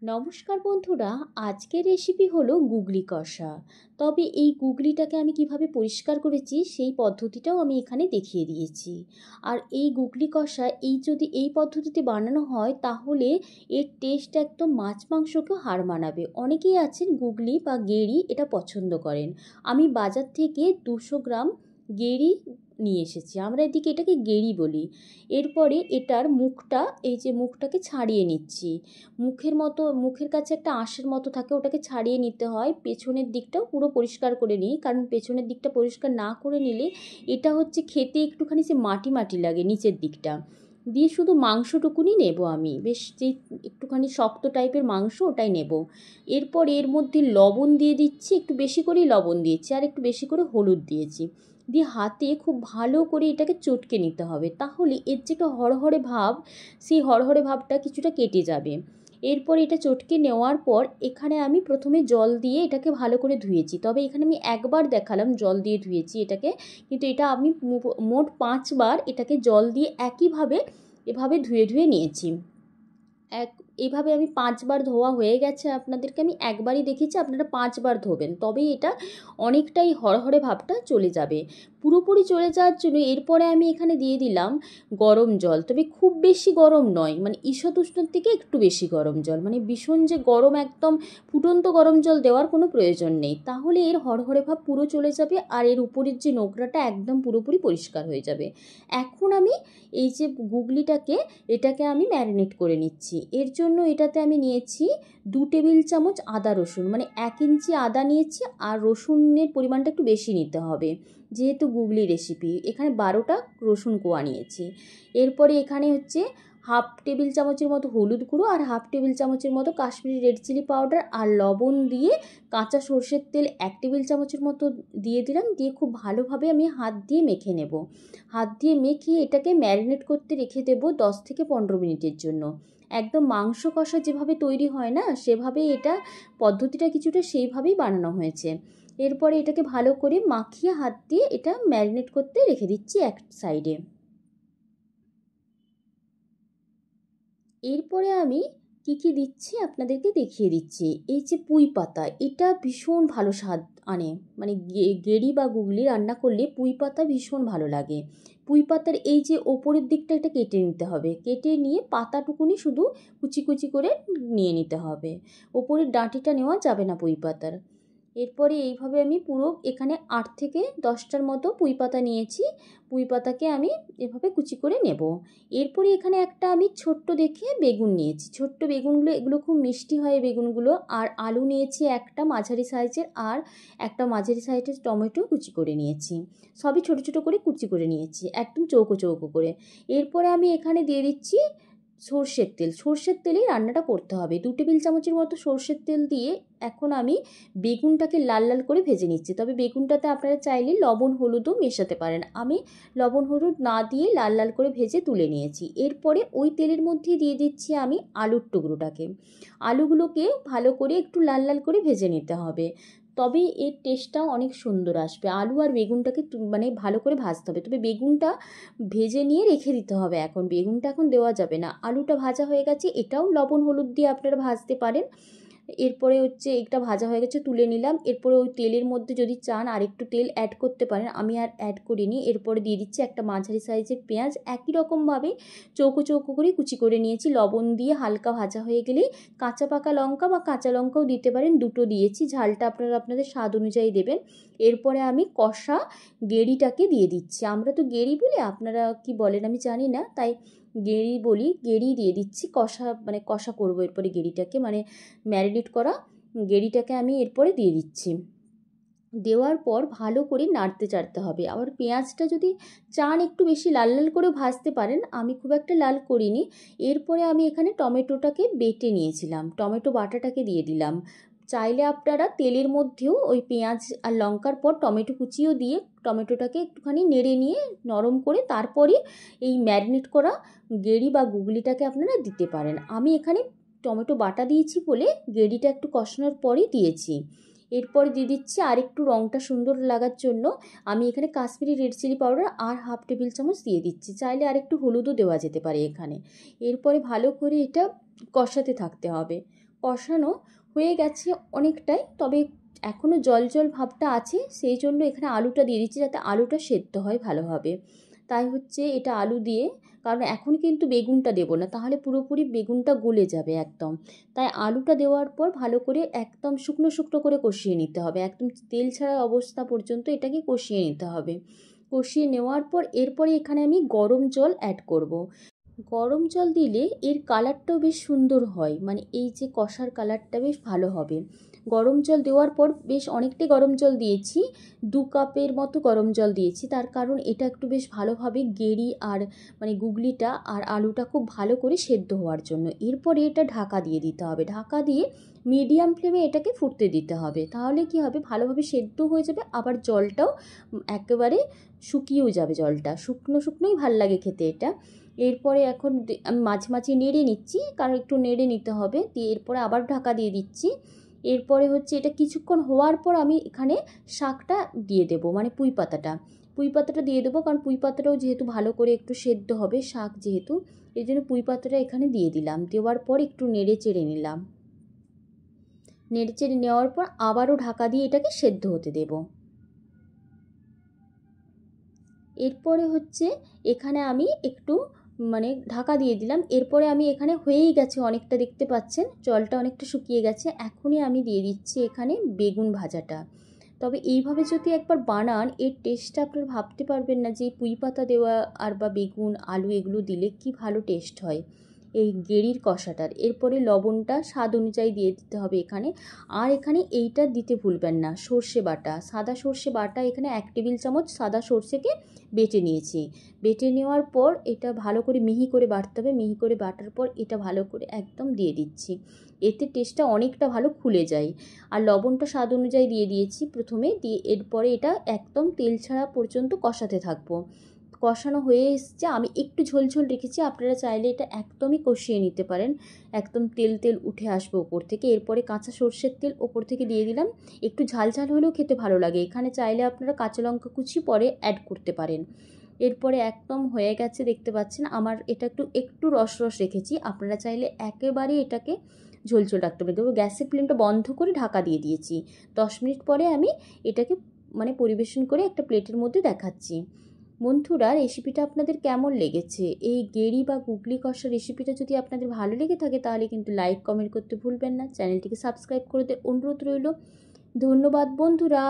নমস্কার বন্ধুরা, আজকের রেসিপি হলো গুগলি কষা। তবে এই গুগলিটাকে আমি কিভাবে পরিষ্কার করেছি সেই পদ্ধতিটাও আমি এখানে দেখিয়ে দিয়েছি। আর এই গুগলি কষা যদি এই পদ্ধতিতে বানানো হয় তাহলে এর টেস্ট একদম মাছ মাংসকেও হার মানাবে। অনেকেই আছেন গুগলি বা গেড়ি এটা পছন্দ করেন। আমি বাজার থেকে 200 গ্রাম গেড়ি নিয়ে এসেছি, আমরা এদিকে এটাকে গেড়ি বলি। এরপরে এটার মুখটা, এই যে মুখটাকে ছাড়িয়ে নিচ্ছি। মুখের কাছে একটা আঁশের মতো থাকে, ওটাকে ছাড়িয়ে নিতে হয়। পেছনের দিকটাও পুরো পরিষ্কার করে নিই, কারণ পেছনের দিকটা পরিষ্কার না করে নিলে এটা হচ্ছে খেতে একটুখানি সে মাটি মাটি লাগে নিচের দিকটা দিয়ে। শুধু মাংসটুকুনি নেব আমি, বেশ যে একটুখানি শক্ত টাইপের মাংস ওটাই নেব। এরপর এর মধ্যে লবণ দিয়ে দিচ্ছি, একটু বেশি করেই লবণ দিয়েছি, আর একটু বেশি করে হলুদ দিয়েছি। দিয়ে হাতে খুব ভালো করে এটাকে চটকে নিতে হবে, তাহলে এর যে একটা হড়হড়ে ভাব, সেই হড়হড়ে ভাবটা কিছুটা কেটে যাবে। এরপর এটা চটকে নেওয়ার পর এখানে আমি প্রথমে জল দিয়ে এটাকে ভালো করে ধুয়েছি। তবে এখানে আমি একবার দেখালাম জল দিয়ে ধুয়েছি এটাকে, কিন্তু এটা আমি মোট 5বার এটাকে জল দিয়ে এভাবে ধুয়ে ধুয়ে নিয়েছি। এভাবে আমি 5বার ধোয়া হয়ে গেছে। আপনাদেরকে আমি একবারই দেখিয়েছি, আপনারা 5বার ধোবেন, তবেই এটা অনেকটাই হড়হড়ে ভাবটা চলে যাবে। পুরোপুরি চলে যাওয়ার জন্য এরপরে আমি এখানে দিয়ে দিলাম গরম জল, তবে খুব বেশি গরম নয়, মানে ঈষৎ উষ্ণর থেকে একটু বেশি গরম জল, মানে ভীষণ যে গরম একদম ফুটন্ত গরম জল দেওয়ার কোনো প্রয়োজন নেই, তাহলে এর হড়হড়ে ভাব পুরো চলে যাবে আর এর উপরের যে নোংরাটা একদম পুরোপুরি পরিষ্কার হয়ে যাবে। এখন আমি এই যে এটাকে আমি ম্যারিনেট করে নিচ্ছি। এর জন্য এটাতে আমি নিয়েছি 2 টেবিল চামচ আদা রসুন, মানে 1 ইঞ্চি আদা নিয়েছি, আর রসুনের পরিমাণটা একটু বেশি নিতে হবে যেহেতু গুগলি রেসিপি। এখানে 12টা রসুন কোয়া নিয়েছি। এরপরে এখানে হচ্ছে 1/2 টেবিল চামচের মতো হলুদ গুঁড়ো আর 1/2 টেবিল চামচের মতো কাশ্মীরি রেড চিলি পাউডার আর লবণ দিয়ে কাঁচা সর্ষের তেল 1 টেবিল চামচের মতো দিয়ে দিলাম। দিয়ে খুব ভালোভাবে আমি হাত দিয়ে মেখে নেব। হাত দিয়ে মেখে এটাকে ম্যারিনেট করতে রেখে দেবো 10 থেকে 15 মিনিটের জন্য। একদম মাংস কষা যেভাবে তৈরি হয় না, সেভাবেই এটা পদ্ধতিটা কিছুটা সেইভাবেই বানানো হয়েছে। এরপরে এটাকে ভালো করে মাখিয়ে হাত দিয়ে এটা ম্যারিনেট করতে রেখে দিচ্ছি এক সাইডে। এরপরে আমি কী দিচ্ছি আপনাদেরকে দেখিয়ে দিচ্ছি। এই যে পুঁই পাতা, এটা ভীষণ ভালো স্বাদ আনে, মানে গেড়ি বা গুগলি রান্না করলে পুঁই পাতা ভীষণ ভালো লাগে। পুঁই পাতার এই যে ওপরের দিকটা এটা কেটে নিতে হবে, কেটে নিয়ে পাতাটুকুনি শুধু কুচি কুচি করে নিয়ে নিতে হবে, ওপরের ডাঁটিটা নেওয়া যাবে না পুঁই পাতার। এরপরে এইভাবে আমি পুরো এখানে 8 থেকে 10টার মতো পুঁই পাতা নিয়েছি। পুঁই পাতাকে আমি এভাবে কুচি করে নেব। এরপরে এখানে একটা আমি ছোট্ট দেখে বেগুন নিয়েছি, ছোট্ট বেগুনগুলো, এগুলো খুব মিষ্টি হয় বেগুনগুলো। আর আলু নিয়েছি একটা মাঝারি সাইজের, আর একটা মাঝারি সাইজের টমেটো কুচি করে নিয়েছি। সবই ছোট ছোট করে কুচি করে নিয়েছি, একদম চৌকো চৌকো করে। এরপরে আমি এখানে দিয়ে দিচ্ছি সর্ষের তেল। সর্ষের তেলেই রান্নাটা করতে হবে। 2 টেবিল চামচের মতো সর্ষের তেল দিয়ে এখন আমি বেগুনটাকে লাল লাল করে ভেজে নিচ্ছি। তবে বেগুনটাতে আপনারা চাইলে লবণ হলুদও মেশাতে পারেন। আমি লবণ হলুদ না দিয়ে লাল লাল করে ভেজে তুলে নিয়েছি। এরপরে ওই তেলের মধ্যে দিয়ে দিচ্ছি আমি আলুর টুকরোটাকে। আলুগুলোকে ভালো করে একটু লাল লাল করে ভেজে নিতে হবে, তবে এর টেস্টটাও অনেক সুন্দর আসবে। আলু আর বেগুনটাকে মানে ভালো করে ভাজতে হবে, তবে বেগুনটা ভেজে নিয়ে রেখে দিতে হবে। বেগুনটা এখন দেওয়া যাবে না। আলুটা ভাজা হয়ে গেছে, এটাও লবণ হলুদ দিয়ে আপনারা ভাজতে পারেন। এরপরে হচ্ছে এটা ভাজা হয়ে গেছে, তুলে নিলাম। এরপরে ওই তেলের মধ্যে যদি চান আর একটু তেল অ্যাড করতে পারেন, আমি আর অ্যাড করিনি। এরপরে দিয়ে দিচ্ছি একটা মাঝারি সাইজের পেঁয়াজ, একই রকমভাবে চৌকো চৌকো করে কুচি করে নিয়েছি। লবণ দিয়ে হালকা ভাজা হয়ে গেলেই কাঁচা পাকা লঙ্কা বা কাঁচা লঙ্কাও দিতে পারেন, দুটো দিয়েছি, ঝালটা আপনারা আপনাদের স্বাদ অনুযায়ী দেবেন। এরপরে আমি কষা গেড়িটাকে দিয়ে দিচ্ছি। আমরা তো গেড়ি বলি, আপনারা কি বলেন আমি জানি না, তাই গেড়ি বলি। গেড়ি দিয়ে দিচ্ছি, কষা করবো এরপরে গেড়িটাকে, মানে ম্যারিনেট করা গেড়িটাকে আমি এরপরে দিয়ে দিচ্ছি। দেওয়ার পর ভালো করে নাড়তে চাড়তে হবে। আবার পেঁয়াজটা যদি চান একটু বেশি লাল লাল করেও ভাজতে পারেন, আমি খুব একটা লাল করিনি। এরপরে আমি এখানে টমেটোটাকে বেটে নিয়েছিলাম, টমেটো বাটাটাকে দিয়ে দিলাম। চাইলে আপনারা তেলের মধ্যেও ওই পেঁয়াজ আর লঙ্কার পর টমেটো কুচিও দিয়ে টমেটোটাকে একটুখানি নেড়ে নিয়ে নরম করে তারপরে এই ম্যারিনেট করা গেড়ি বা গুগলিটাকে আপনারা দিতে পারেন। আমি এখানে টমেটো বাটা দিয়েছি বলে গেড়িটা একটু কষানোর পরই দিয়েছি। এরপর দিয়ে দিচ্ছি আর একটু রঙটা সুন্দর লাগার জন্য আমি এখানে কাশ্মীরি রেড চিলি পাউডার আর 1/2 টেবিল চামচ দিয়ে দিচ্ছি, চাইলে আরেকটু হলুদও দেওয়া যেতে পারে এখানে। এরপরে ভালো করে এটা কষাতে থাকতে হবে। কষানো হয়ে গেছে অনেকটাই, তবে এখনও জল জল ভাবটা আছে, সেই জন্য এখানে আলুটা দিয়ে দিচ্ছি যাতে আলুটা সেদ্ধ হয় ভালোভাবে। তাই হচ্ছে এটা আলু দিয়ে, কারণ এখন কিন্তু বেগুনটা দেবো না, তাহলে পুরোপুরি বেগুনটা গলে যাবে একদম। তাই আলুটা দেওয়ার পর ভালো করে একদম শুকনো শুকনো করে কষিয়ে নিতে হবে, একদম তেল ছাড়া অবস্থা পর্যন্ত এটাকে কষিয়ে নিতে হবে। কষিয়ে নেওয়ার পর এরপরে এখানে আমি গরম জল অ্যাড করব। গরম জল দিলে এর কালারটাও বেশ সুন্দর হয়, মানে এই যে কষার কালারটা বেশ ভালো হবে। গরম জল দেওয়ার পর বেশ অনেকটাই গরম জল দিয়েছি, 2 কাপের মতো গরম জল দিয়েছি, তার কারণ এটা একটু বেশ ভালোভাবে গেঁড়ি আর মানে গুগলিটা আর আলুটা খুব ভালো করে সেদ্ধ হওয়ার জন্য। এরপরে এটা ঢাকা দিয়ে দিতে হবে, ঢাকা দিয়ে মিডিয়াম ফ্লেমে এটাকে ফুটতে দিতে হবে, তাহলে কি হবে ভালোভাবে সেদ্ধ হয়ে যাবে, আবার জলটাও একেবারে শুকিয়েও যাবে, জলটা শুকনো শুকনোই ভাল লাগে খেতে এটা। এরপরে এখন আমি মাঝে মাঝে নেড়ে নিচ্ছি, কারণ একটু নেড়ে নিতে হবে, দিয়ে এরপরে আবার ঢাকা দিয়ে দিচ্ছি। এরপরে হচ্ছে এটা কিছুক্ষণ হওয়ার পর আমি এখানে শাকটা দিয়ে দেবো, মানে পুঁই পাতাটা দিয়ে দেবো, কারণ পুঁই পাতাটাও যেহেতু ভালো করে একটু সেদ্ধ হবে শাক যেহেতু, এই জন্য পুঁই পাতাটা এখানে দিয়ে দিলাম। দেওয়ার পর একটু নেড়ে চেড়ে নিলাম, নেড়ে চেড়ে নেওয়ার পর আবারও ঢাকা দিয়ে এটাকে সেদ্ধ হতে দেবো। এরপরে হচ্ছে এখানে আমি একটু মানে ঢাকা দিয়ে দিলাম, এরপরে আমি এখানে হয়েই গেছে অনেকটা, দেখতে পাচ্ছেন জলটা অনেকটা শুকিয়ে গেছে, এখনই আমি দিয়ে দিচ্ছি এখানে বেগুন ভাজাটা। তবে এইভাবে যদি একবার বানান এর টেস্টটা আপনারা ভাবতে পারবেন না, যে পুঁই পাতা দেওয়া আর বা বেগুন আলু এগুলো দিলে কি ভালো টেস্ট হয় এই গেঁড়ির কষাটার। এরপরে লবণটা স্বাদ অনুযায়ী দিয়ে দিতে হবে এখানে। আর এখানে এইটা দিতে ভুলবেন না, সর্ষে বাটা, সাদা সর্ষে বাটা, এখানে 1 টেবিল চামচ সাদা সর্ষেকে বেটে নিয়েছি। বেটে নেওয়ার পর এটা ভালো করে মিহি করে বাটতে হবে, মিহি করে বাটার পর এটা ভালো করে একদম দিয়ে দিচ্ছি, এতে টেস্টটা অনেকটা ভালো খুলে যায়। আর লবণটা স্বাদ অনুযায়ী দিয়ে দিয়েছি প্রথমে, দিয়ে এরপরে এটা একদম তেল ছাড়া পর্যন্ত কষাতে থাকবো। কষানো হয়ে এসছে, আমি একটু ঝোল ঝোল রেখেছি, আপনারা চাইলে এটা একদমই কষিয়ে নিতে পারেন, একদম তেল তেল উঠে আসবে ওপর থেকে। এরপরে কাঁচা সর্ষের তেল ওপর থেকে দিয়ে দিলাম, একটু ঝাল ঝাল হলেও খেতে ভালো লাগে, এখানে চাইলে আপনারা কাঁচা লঙ্কা কুচি পরে অ্যাড করতে পারেন। এরপরে একদম হয়ে গেছে, দেখতে পাচ্ছেন আমার এটা একটু একটু রস রস রেখেছি, আপনারা চাইলে একেবারে এটাকে ঝোল ঝোল রাখতে পারেন। তবে গ্যাসের ফ্লেমটা বন্ধ করে ঢাকা দিয়ে দিয়েছি, 10 মিনিট পরে আমি এটাকে মানে পরিবেশন করে একটা প্লেটের মধ্যে দেখাচ্ছি। বন্ধুরা, রেসিপিটা আপনাদের কেমন লেগেছে? এই গেঁড়ি বা গুগলি কষা রেসিপিটা যদি আপনাদের ভালো লেগে থাকে তাহলে কিন্তু লাইক কমেন্ট করতে ভুলবেন না, চ্যানেলটিকে সাবস্ক্রাইব করে অনুরোধ রইল। ধন্যবাদ বন্ধুরা।